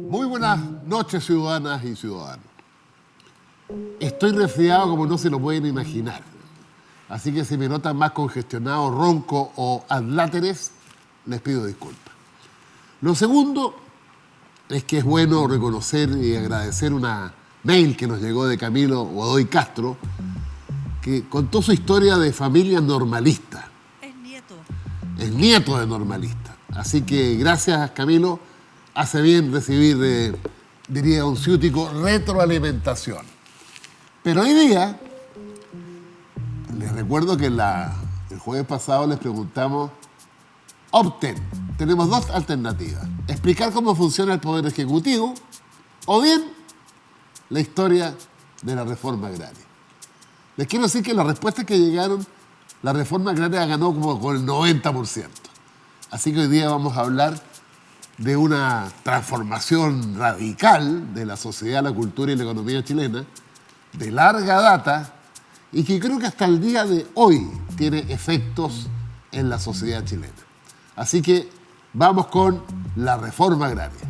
Muy buenas noches, ciudadanas y ciudadanos. Estoy resfriado como no se lo pueden imaginar. Así que si me notan más congestionado, ronco o ad láteres, les pido disculpas. Lo segundo es que es bueno reconocer y agradecer una mail que nos llegó de Camilo Godoy Castro, que contó su historia de familia normalista. Es nieto de normalista. Así que gracias, Camilo. Hace bien recibir, diría un ciútico, retroalimentación. Pero hoy día, les recuerdo que el jueves pasado les preguntamos, opten, tenemos dos alternativas. Explicar cómo funciona el Poder Ejecutivo o bien la historia de la reforma agraria. Les quiero decir que las respuestas que llegaron, la reforma agraria ganó como con el 90%. Así que hoy día vamos a hablar de una transformación radical de la sociedad, la cultura y la economía chilena, de larga data, y que creo que hasta el día de hoy tiene efectos en la sociedad chilena. Así que vamos con la reforma agraria.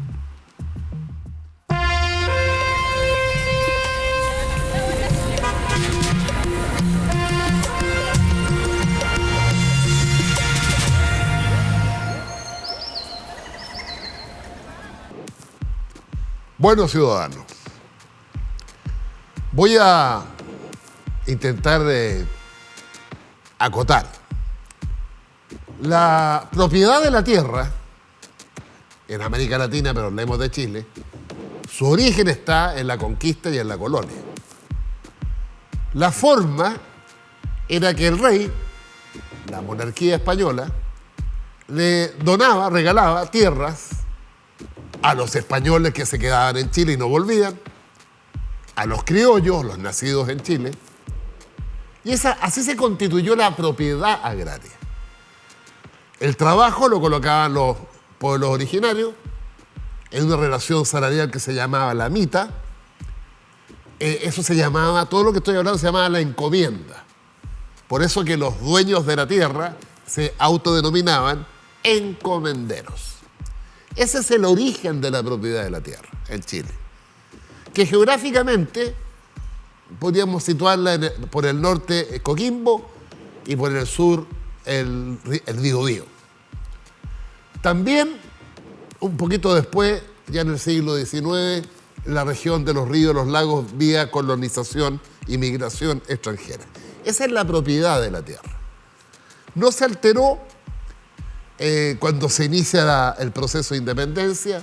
Bueno, ciudadanos, voy a intentar acotar. La propiedad de la tierra, en América Latina, pero hablemos de Chile, su origen está en la conquista y en la colonia. La forma era que el rey, la monarquía española, le donaba, regalaba tierras a los españoles que se quedaban en Chile y no volvían, a los criollos, los nacidos en Chile, y así se constituyó la propiedad agraria. El trabajo lo colocaban los pueblos originarios en una relación salarial que se llamaba la mita. Eso se llamaba, todo lo que estoy hablando se llamaba la encomienda. Por eso que los dueños de la tierra se autodenominaban encomenderos. Ese es el origen de la propiedad de la tierra en Chile, que geográficamente podríamos situarla por el norte Coquimbo y por el sur el Biobío. También, un poquito después, ya en el siglo XIX, la región de los ríos, los lagos, vía colonización y migración extranjera. Esa es la propiedad de la tierra. No se alteró cuando se inicia el proceso de independencia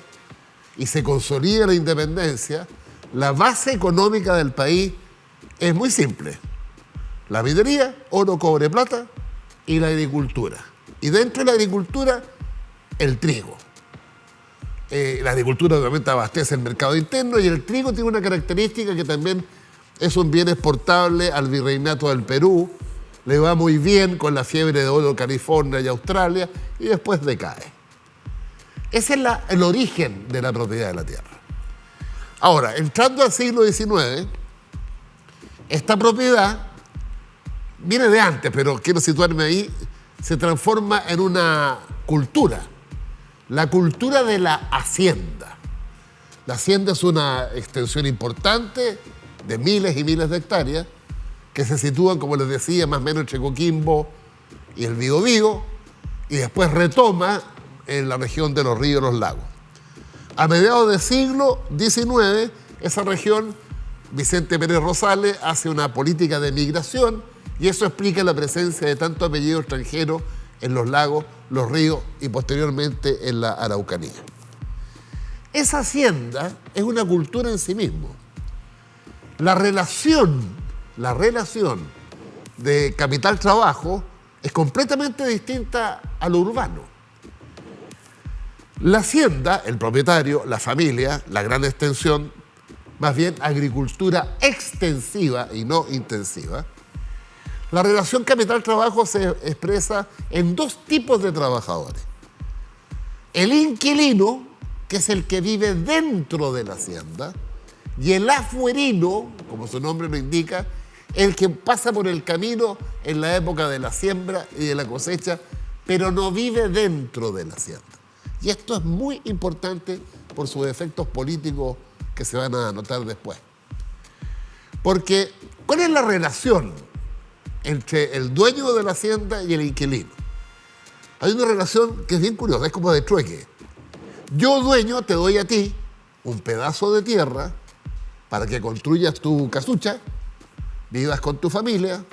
y se consolida la independencia. La base económica del país es muy simple: la minería, oro, cobre, plata, y la agricultura. Y dentro de la agricultura, el trigo. La agricultura obviamente abastece el mercado interno, y el trigo tiene una característica que también es un bien exportable al virreinato del Perú. Le va muy bien con la fiebre de oro California y Australia, y después decae. Ese es el origen de la propiedad de la tierra. Ahora, entrando al siglo XIX, esta propiedad viene de antes, pero quiero situarme ahí, se transforma en una cultura, la cultura de la hacienda. La hacienda es una extensión importante de miles y miles de hectáreas que se sitúan, como les decía, más o menos entre Coquimbo y el Biobío, y después retoma en la región de los ríos y los lagos. A mediados del siglo XIX, esa región, Vicente Pérez Rosales, hace una política de migración, y eso explica la presencia de tanto apellido extranjero en los lagos, los ríos y posteriormente en la Araucanía. Esa hacienda es una cultura en sí mismo. La relación de capital-trabajo es completamente distinta a lo urbano. La hacienda, el propietario, la familia, la gran extensión, más bien agricultura extensiva y no intensiva. La relación capital-trabajo se expresa en dos tipos de trabajadores. El inquilino, que es el que vive dentro de la hacienda, y el afuerino, como su nombre lo indica, el que pasa por el camino en la época de la siembra y de la cosecha, pero no vive dentro de la hacienda. Y esto es muy importante por sus efectos políticos que se van a notar después. Porque, ¿cuál es la relación entre el dueño de la hacienda y el inquilino? Hay una relación que es bien curiosa, es como de trueque. Yo, dueño, te doy a ti un pedazo de tierra para que construyas tu casucha, vivas con tu familia,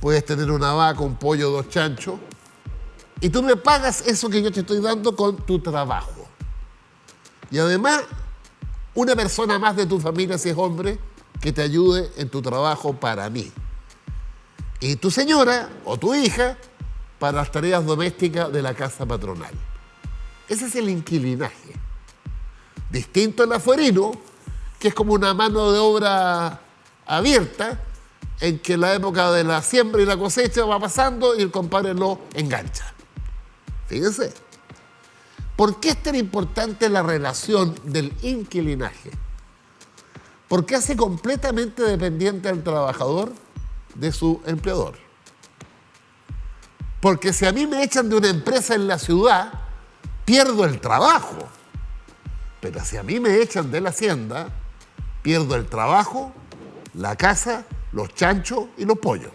puedes tener una vaca, un pollo, 2 chanchos, y tú me pagas eso que yo te estoy dando con tu trabajo. Y además, una persona más de tu familia, si es hombre, que te ayude en tu trabajo para mí. Y tu señora o tu hija para las tareas domésticas de la casa patronal. Ese es el inquilinaje. Distinto al afuerino, que es como una mano de obra abierta, en que la época de la siembra y la cosecha va pasando y el compadre lo engancha. Fíjense. ¿Por qué es tan importante la relación del inquilinaje? Porque hace completamente dependiente al trabajador de su empleador. Porque si a mí me echan de una empresa en la ciudad, pierdo el trabajo. Pero si a mí me echan de la hacienda, pierdo el trabajo, la casa, los chanchos y los pollos.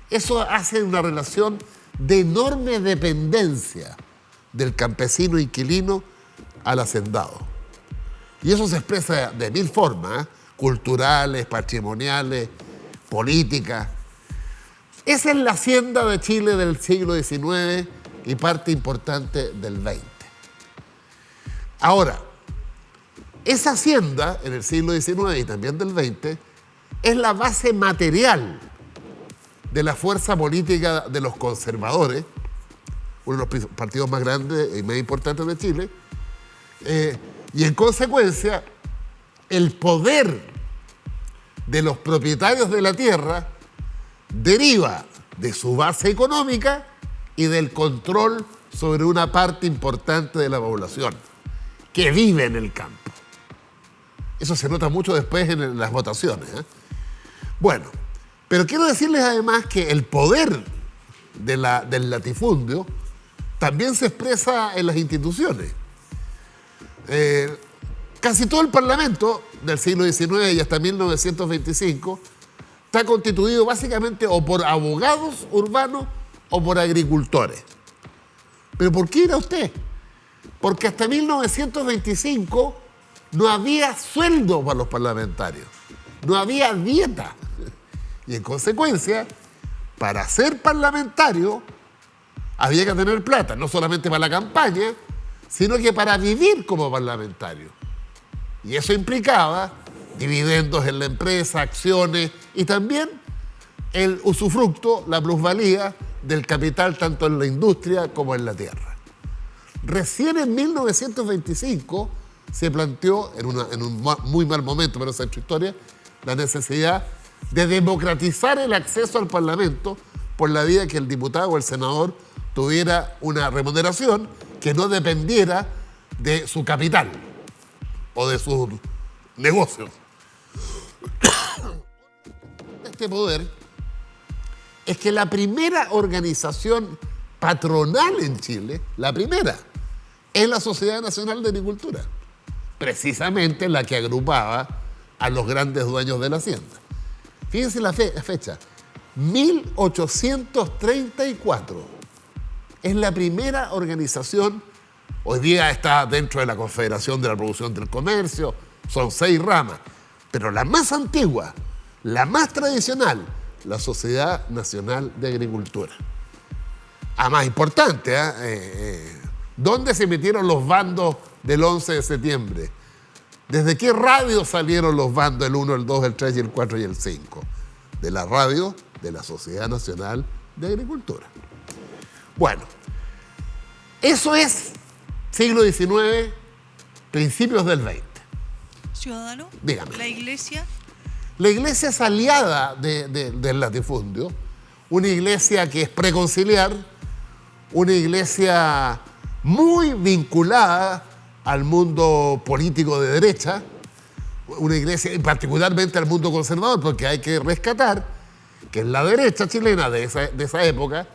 Eso hace una relación de enorme dependencia del campesino inquilino al hacendado. Y eso se expresa de 1000 formas, culturales, patrimoniales, políticas. Esa es la hacienda de Chile del siglo XIX y parte importante del XX. Ahora, esa hacienda en el siglo XIX y también del XX es la base material de la fuerza política de los conservadores, uno de los partidos más grandes y más importantes de Chile, y en consecuencia el poder de los propietarios de la tierra deriva de su base económica y del control sobre una parte importante de la población que vive en el campo. Eso se nota mucho después en las votaciones, ¿eh? Bueno, pero quiero decirles además que el poder del latifundio también se expresa en las instituciones. Casi todo el Parlamento del siglo XIX y hasta 1925 está constituido básicamente o por abogados urbanos o por agricultores. ¿Pero por qué era usted? Porque hasta 1925 no había sueldo para los parlamentarios, no había dieta. Y en consecuencia, para ser parlamentario había que tener plata, no solamente para la campaña, sino que para vivir como parlamentario. Y eso implicaba dividendos en la empresa, acciones y también el usufructo, la plusvalía del capital tanto en la industria como en la tierra. Recién en 1925 se planteó, en un muy mal momento para esa historia, la necesidad de democratizar el acceso al Parlamento por la vía que el diputado o el senador tuviera una remuneración que no dependiera de su capital o de sus negocios. Este poder es que la primera organización patronal en Chile, la primera, es la Sociedad Nacional de Agricultura, precisamente la que agrupaba a los grandes dueños de la hacienda. Fíjense la fecha, 1834. Es la primera organización, hoy día está dentro de la Confederación de la Producción del Comercio, son 6 ramas, pero la más antigua, la más tradicional, la Sociedad Nacional de Agricultura. A más importante, ¿dónde se emitieron los bandos del 11 de septiembre? ¿Desde qué radio salieron los bandos, el 1, el 2, el 3 y el 4 y el 5? De la radio de la Sociedad Nacional de Agricultura. Bueno, eso es siglo XIX, principios del XX. Ciudadano, dígame. La iglesia es aliada del latifundio, una iglesia que es preconciliar, una iglesia muy vinculada al mundo político de derecha, una iglesia, y particularmente al mundo conservador, porque hay que rescatar que en la derecha chilena de esa época,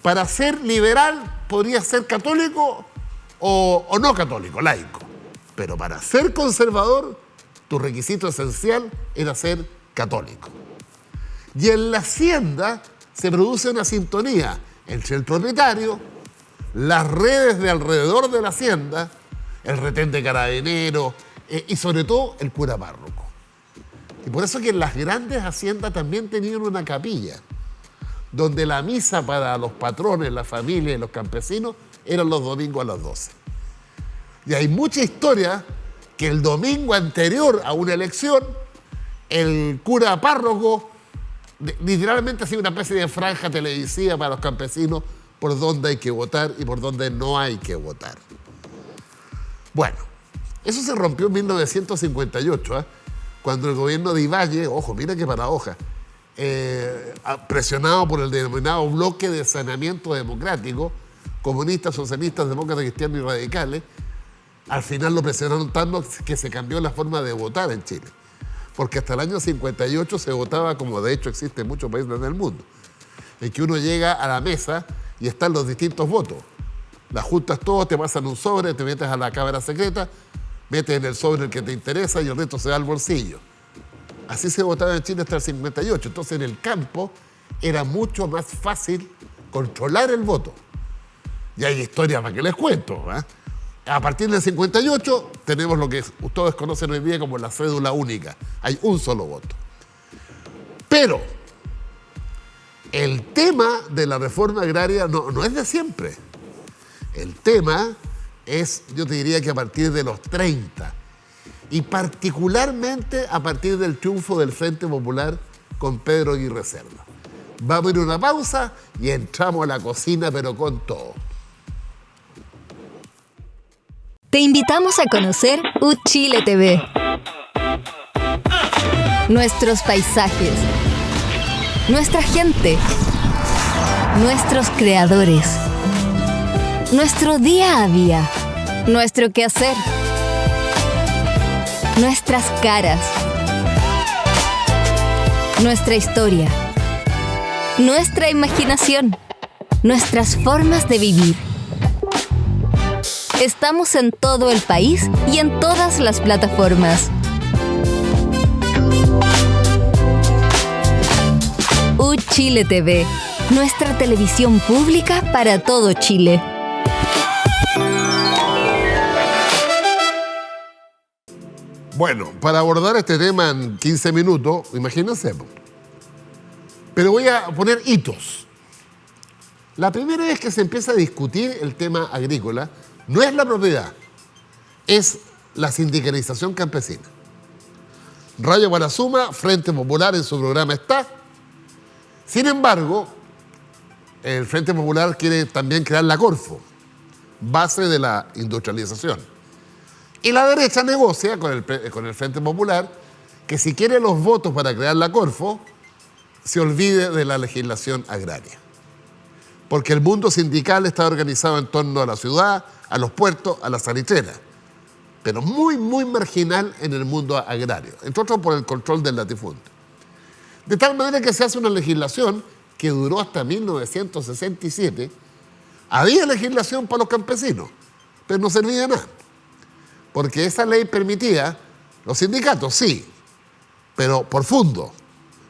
para ser liberal podrías ser católico o no católico, laico. Pero para ser conservador, tu requisito esencial era ser católico. Y en la hacienda se produce una sintonía entre el propietario, las redes de alrededor de la hacienda, el retén de carabineros y sobre todo el cura párroco. Y por eso que en las grandes haciendas también tenían una capilla, donde la misa para los patrones, la familia y los campesinos eran los domingos a las 12. Y hay mucha historia que el domingo anterior a una elección, el cura párroco literalmente hacía una especie de franja televisiva para los campesinos por dónde hay que votar y por dónde no hay que votar. Bueno, eso se rompió en 1958, cuando el gobierno de Ibañez, ojo, mira qué paradoja, presionado por el denominado bloque de saneamiento democrático, comunistas, socialistas, demócratas, cristianos y radicales, al final lo presionaron tanto que se cambió la forma de votar en Chile. Porque hasta el año 58 se votaba como de hecho existe en muchos países del mundo, en que uno llega a la mesa y están los distintos votos. Las juntas todos, te pasan un sobre, te metes a la cámara secreta, metes en el sobre el que te interesa y el resto se va al bolsillo. Así se votaba en Chile hasta el 58. Entonces en el campo era mucho más fácil controlar el voto. Y hay historias para que les cuento. A partir del 58 tenemos lo que ustedes conocen hoy día como la cédula única. Hay un solo voto. Pero el tema de la reforma agraria no es de siempre. El tema es, yo te diría que a partir de los 30, y particularmente a partir del triunfo del Frente Popular con Pedro Aguirre Cerda. Vamos a ir a una pausa y entramos a la cocina, pero con todo. Te invitamos a conocer Uchile TV. Nuestros paisajes, nuestra gente, nuestros creadores, nuestro día a día, nuestro quehacer, nuestras caras, nuestra historia, nuestra imaginación, nuestras formas de vivir. Estamos en todo el país y en todas las plataformas. Uchile TV, nuestra televisión pública para todo Chile. Bueno, para abordar este tema en 15 minutos, imagínense. Pero voy a poner hitos. La primera vez que se empieza a discutir el tema agrícola no es la propiedad, es la sindicalización campesina. Rayo Guanazuma, Frente Popular en su programa está. Sin embargo, el Frente Popular quiere también crear la Corfo, base de la industrialización. Y la derecha negocia con el Frente Popular que si quiere los votos para crear la Corfo, se olvide de la legislación agraria. Porque el mundo sindical está organizado en torno a la ciudad, a los puertos, a las salitreras, pero muy, muy marginal en el mundo agrario, entre otros por el control del latifundio. De tal manera que se hace una legislación que duró hasta 1967. Había legislación para los campesinos, pero no servía de nada. Porque esa ley permitía, los sindicatos sí, pero por fondo,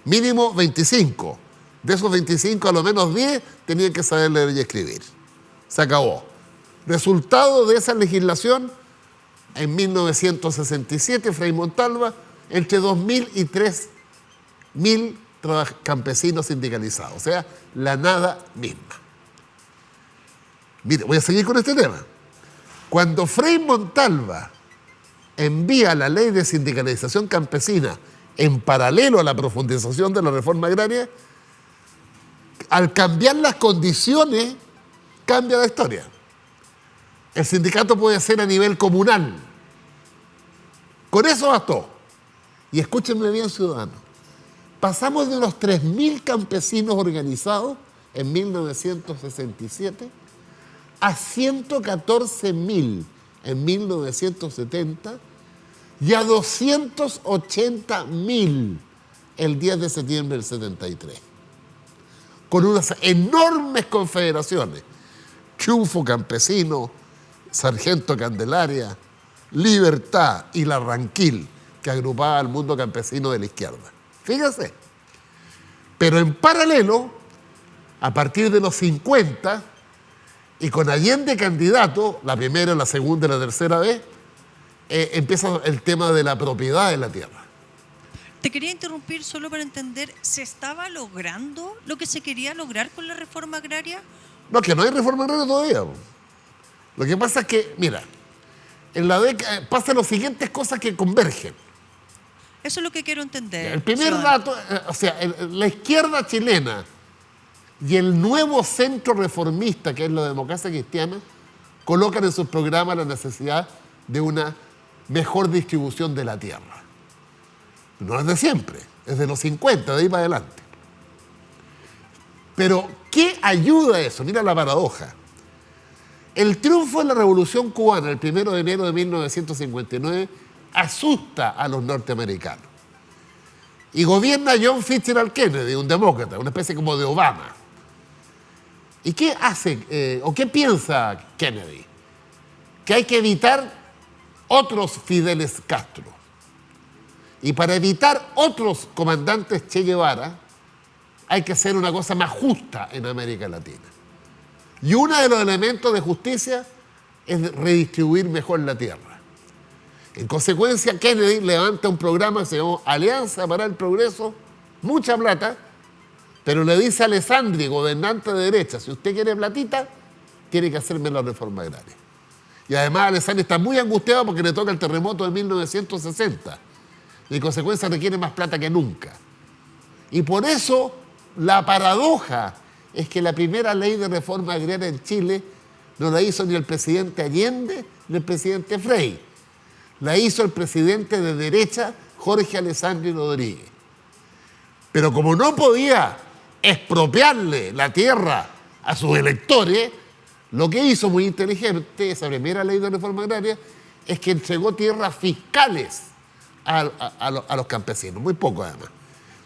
mínimo 25. De esos 25, a lo menos 10 tenían que saber leer y escribir. Se acabó. Resultado de esa legislación, en 1967, Frei Montalva, entre 2.000 y 3.000 campesinos sindicalizados. O sea, la nada misma. Mire, voy a seguir con este tema. Cuando Frei Montalva envía la ley de sindicalización campesina en paralelo a la profundización de la reforma agraria, al cambiar las condiciones, cambia la historia. El sindicato puede ser a nivel comunal. Con eso bastó. Y escúchenme bien, ciudadanos. Pasamos de los 3.000 campesinos organizados en 1967 a 114.000 en 1970 y a 280.000 el 10 de septiembre del 73. Con unas enormes confederaciones Triunfo Campesino, Sargento Candelaria, Libertad y La Ranquil, que agrupaba al mundo campesino de la izquierda. Fíjese. Pero en paralelo, a partir de los 50, y con Allende candidato, la primera, la segunda y la tercera vez, empieza el tema de la propiedad de la tierra. Te quería interrumpir solo para entender, ¿se estaba logrando lo que se quería lograr con la reforma agraria? No, que no hay reforma agraria todavía. Lo que pasa es que, mira, en la década pasan las siguientes cosas que convergen. Eso es lo que quiero entender. El primer Ciudadano. dato, la izquierda chilena y el nuevo centro reformista, que es la democracia cristiana, colocan en sus programas la necesidad de una mejor distribución de la tierra. No es de siempre, es de los 50, de ahí para adelante. Pero, ¿qué ayuda a eso? Mira la paradoja. El triunfo de la Revolución Cubana, el 1 de enero de 1959, asusta a los norteamericanos. Y gobierna John Fitzgerald Kennedy, un demócrata, una especie como de Obama. ¿Y qué hace, o qué piensa Kennedy? Que hay que evitar otros Fideles Castro. Y para evitar otros comandantes Che Guevara, hay que hacer una cosa más justa en América Latina. Y uno de los elementos de justicia es redistribuir mejor la tierra. En consecuencia, Kennedy levanta un programa que se llamó Alianza para el Progreso, mucha plata, pero le dice a Alessandri, gobernante de derecha, si usted quiere platita, tiene que hacerme la reforma agraria. Y además Alessandri está muy angustiado porque le toca el terremoto de 1960. Y en consecuencia requiere más plata que nunca. Y por eso la paradoja es que la primera ley de reforma agraria en Chile no la hizo ni el presidente Allende ni el presidente Frei. La hizo el presidente de derecha, Jorge Alessandri Rodríguez. Pero como no podía expropiarle la tierra a sus electores, lo que hizo muy inteligente esa primera ley de reforma agraria es que entregó tierras fiscales a los campesinos, muy poco además.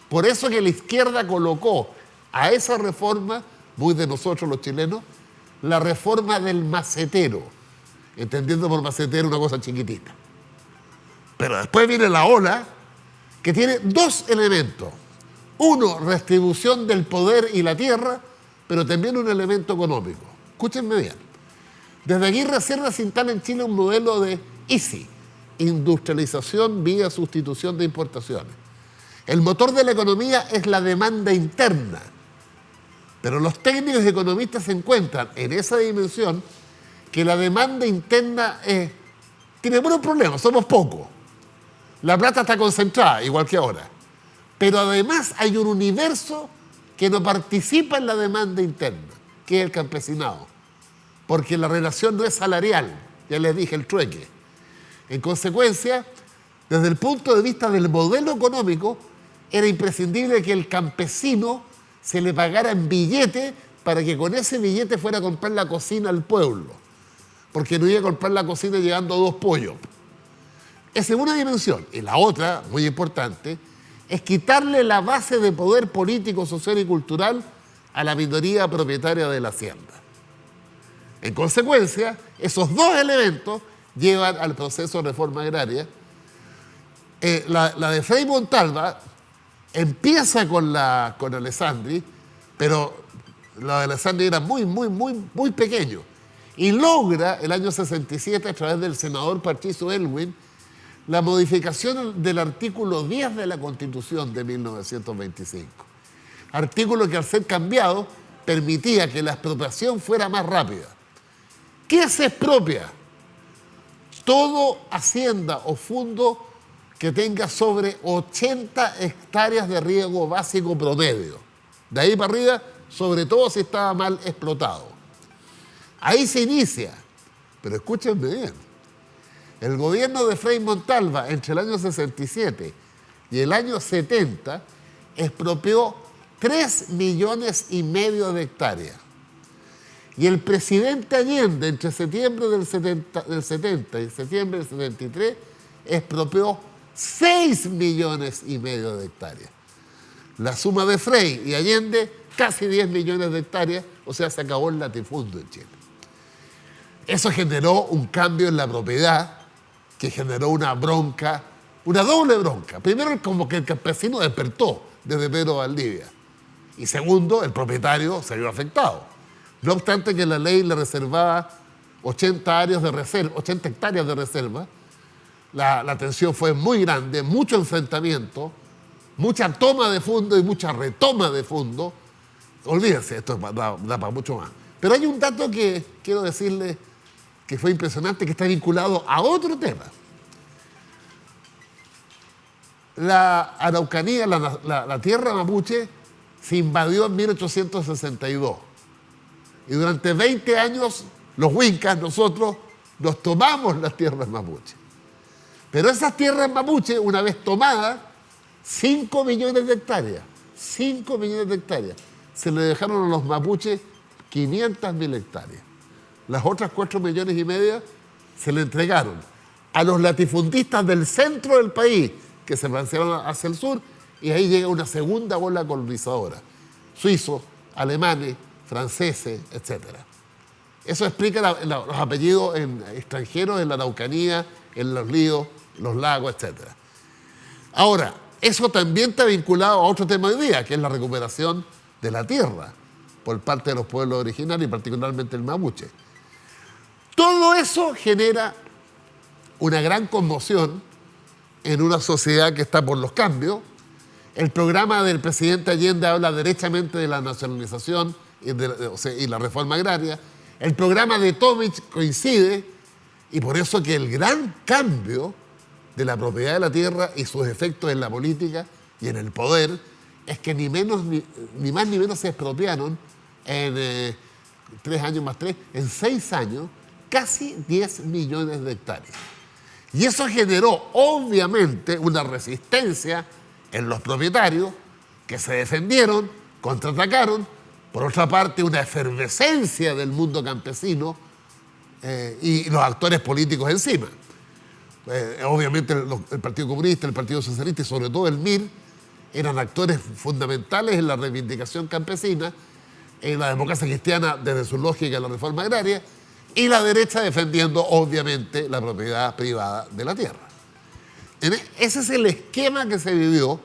Por eso que la izquierda colocó a esa reforma, muy de nosotros los chilenos, la reforma del macetero, entendiendo por macetero una cosa chiquitita. Pero después viene la ola que tiene dos elementos. Uno, redistribución del poder y la tierra, pero también un elemento económico. Escúchenme bien. Desde Aguirre Cerda se instala en Chile un modelo de ISI, industrialización vía sustitución de importaciones. El motor de la economía es la demanda interna, pero los técnicos y economistas se encuentran en esa dimensión que la demanda interna tiene buenos problemas, somos pocos. La plata está concentrada, igual que ahora. Pero además hay un universo que no participa en la demanda interna, que es el campesinado. Porque la relación no es salarial, ya les dije, el trueque. En consecuencia, desde el punto de vista del modelo económico, era imprescindible que el campesino se le pagara en billete para que con ese billete fuera a comprar la cocina al pueblo. Porque no iba a comprar la cocina llevando 2 pollos. Esa es una dimensión. Y la otra, muy importante, es quitarle la base de poder político, social y cultural a la minoría propietaria de la hacienda. En consecuencia, esos dos elementos llevan al proceso de reforma agraria. La de Frei Montalva empieza con Alessandri, pero la de Alessandri era muy pequeño. Y logra, el año 67, a través del senador Patricio Elwin, la modificación del artículo 10 de la Constitución de 1925. Artículo que al ser cambiado permitía que la expropiación fuera más rápida. ¿Qué se expropia? Todo hacienda o fondo que tenga sobre 80 hectáreas de riego básico promedio. De ahí para arriba, sobre todo si estaba mal explotado. Ahí se inicia. Pero escúchenme bien. El gobierno de Frei Montalva, entre el año 67 y el año 70, expropió 3,5 millones de hectáreas. Y el presidente Allende, entre septiembre del 70 y septiembre del 73, expropió 6,5 millones de hectáreas. La suma de Frei y Allende, casi 10 millones de hectáreas, o sea, se acabó el latifundio en Chile. Eso generó un cambio en la propiedad que generó una bronca, una doble bronca. Primero, como que el campesino despertó desde Pedro Valdivia. Y segundo, el propietario se vio afectado. No obstante que la ley le reservaba 80 hectáreas de reserva, la tensión fue muy grande, mucho enfrentamiento, mucha toma de fondo y mucha retoma de fondo. Olvídense, esto da para mucho más. Pero hay un dato que quiero decirle que fue impresionante, que está vinculado a otro tema. La Araucanía, la tierra mapuche, se invadió en 1862. Y durante 20 años, los huincas, nosotros, nos tomamos las tierras mapuche. Pero esas tierras mapuche, una vez tomadas, 5 millones de hectáreas, 5 millones de hectáreas, se le dejaron a los mapuches 500.000 hectáreas. Las otras 4 millones y media se le entregaron a los latifundistas del centro del país, que se lanzaron hacia el sur, y ahí llega una segunda ola colonizadora. Suizos, alemanes, franceses, etc. Eso explica los apellidos extranjeros en la Araucanía, en los ríos, los lagos, etc. Ahora, eso también está vinculado a otro tema hoy día, que es la recuperación de la tierra por parte de los pueblos originarios y particularmente el mapuche. Todo eso genera una gran conmoción en una sociedad que está por los cambios. El programa del presidente Allende habla derechamente de la nacionalización y la reforma agraria. El programa de Tomic coincide, y por eso que el gran cambio de la propiedad de la tierra y sus efectos en la política y en el poder es que ni más ni menos se expropiaron en 3 años más 3, en 6 años, casi 10 millones de hectáreas. Y eso generó, obviamente, una resistencia en los propietarios que se defendieron, contraatacaron. Por otra parte, una efervescencia del mundo campesino y los actores políticos encima. Obviamente el Partido Comunista, el Partido Socialista y sobre todo el MIR eran actores fundamentales en la reivindicación campesina, en la democracia cristiana desde su lógica de la reforma agraria, y la derecha defendiendo, obviamente, la propiedad privada de la tierra. Ese es el esquema que se vivió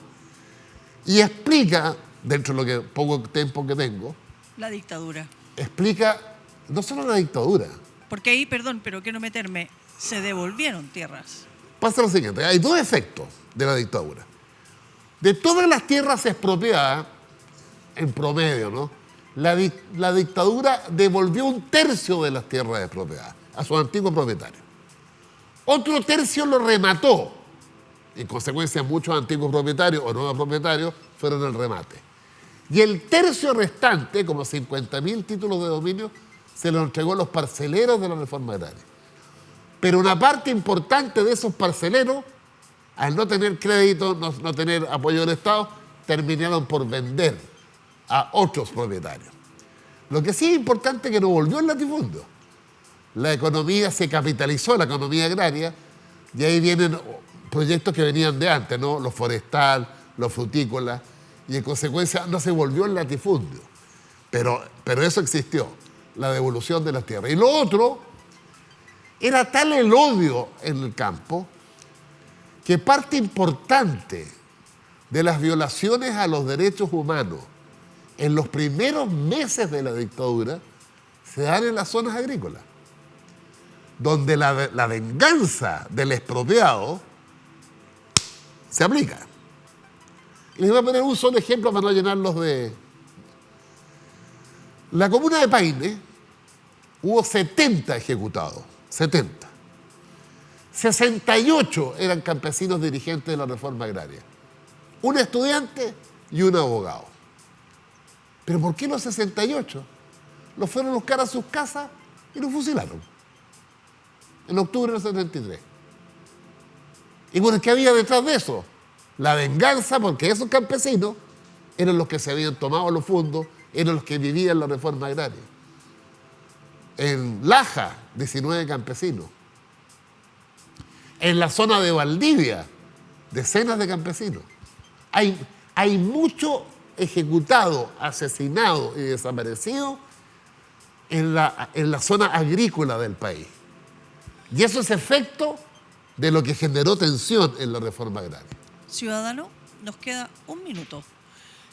y explica, dentro de lo que poco tiempo que tengo, La dictadura. explica no solo la dictadura. Porque ahí, perdón, pero quiero meterme, se devolvieron tierras. Pasa lo siguiente, hay 2 efectos de la dictadura. De todas las tierras expropiadas, en promedio, ¿no?, la dictadura devolvió 1/3 de las tierras expropiadas a sus antiguos propietarios. Otro tercio lo remató. En consecuencia, muchos antiguos propietarios o nuevos propietarios fueron el remate. Y el tercio restante, como 50.000 títulos de dominio, se los entregó a los parceleros de la reforma agraria. Pero una parte importante de esos parceleros, al no tener crédito, no tener apoyo del Estado, terminaron por vender a otros propietarios. Lo que sí es importante es que no volvió el latifundio. La economía se capitalizó, la economía agraria, y ahí vienen proyectos que venían de antes, ¿no?, los forestal, los frutícolas, y en consecuencia no se volvió el latifundio. Pero eso existió, la devolución de las tierras. Y lo otro, era tal el odio en el campo que parte importante de las violaciones a los derechos humanos en los primeros meses de la dictadura se dan en las zonas agrícolas, donde la venganza del expropiado se aplica. Les voy a poner un solo ejemplo para no llenarlos de... La comuna de Paine hubo 70 ejecutados, 70. 68 eran campesinos dirigentes de la reforma agraria. Un estudiante y un abogado. ¿Pero por qué los 68? Los fueron a buscar a sus casas y los fusilaron. En octubre del 73. ¿Y bueno, qué había detrás de eso? La venganza, porque esos campesinos eran los que se habían tomado los fondos, eran los que vivían la reforma agraria. En Laja, 19 campesinos. En la zona de Valdivia, decenas de campesinos. Hay mucho ejecutado, asesinado y desaparecido en la zona agrícola del país. Y eso es efecto de lo que generó tensión en la reforma agraria. Ciudadano, nos queda un minuto.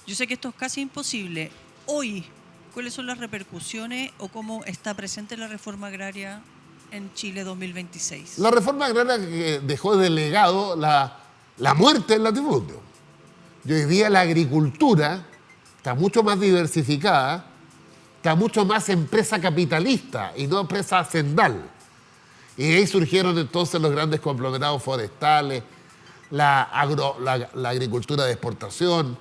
Yo sé que esto es casi imposible. Hoy, ¿cuáles son las repercusiones o cómo está presente la reforma agraria en Chile 2026? La reforma agraria que dejó de legado la muerte del latifundio. Y hoy día la agricultura está mucho más diversificada, está mucho más empresa capitalista y no empresa hacendal. Y de ahí surgieron entonces los grandes conglomerados forestales, la agricultura de exportación.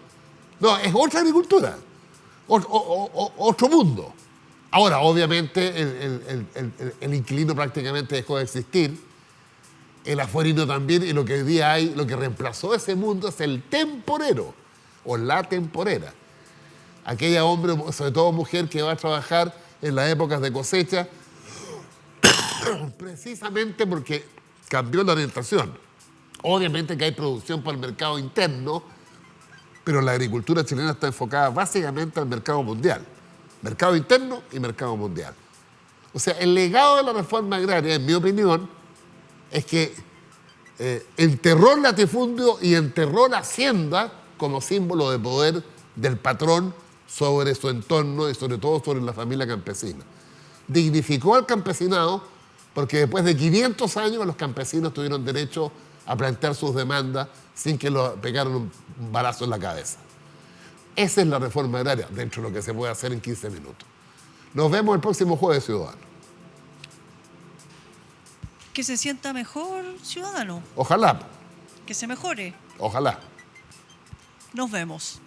No, es otra agricultura, otro mundo. Ahora, obviamente, el inquilino prácticamente dejó de existir, el afuerino también, y lo que hoy día hay, lo que reemplazó ese mundo es el temporero o la temporera. Aquella hombre, sobre todo mujer, que va a trabajar en las épocas de cosecha, precisamente porque cambió la orientación. Obviamente que hay producción para el mercado interno, pero la agricultura chilena está enfocada básicamente al mercado mundial. Mercado interno y mercado mundial. O sea, el legado de la reforma agraria, en mi opinión, es que enterró el latifundio y enterró la hacienda como símbolo de poder del patrón sobre su entorno y sobre todo sobre la familia campesina. Dignificó al campesinado porque después de 500 años los campesinos tuvieron derecho a plantear sus demandas sin que lo pegaran un balazo en la cabeza. Esa es la reforma agraria, dentro de lo que se puede hacer en 15 minutos. Nos vemos el próximo jueves, ciudadano. Que se sienta mejor, ciudadano. Ojalá, Que se mejore. ojalá. Nos vemos.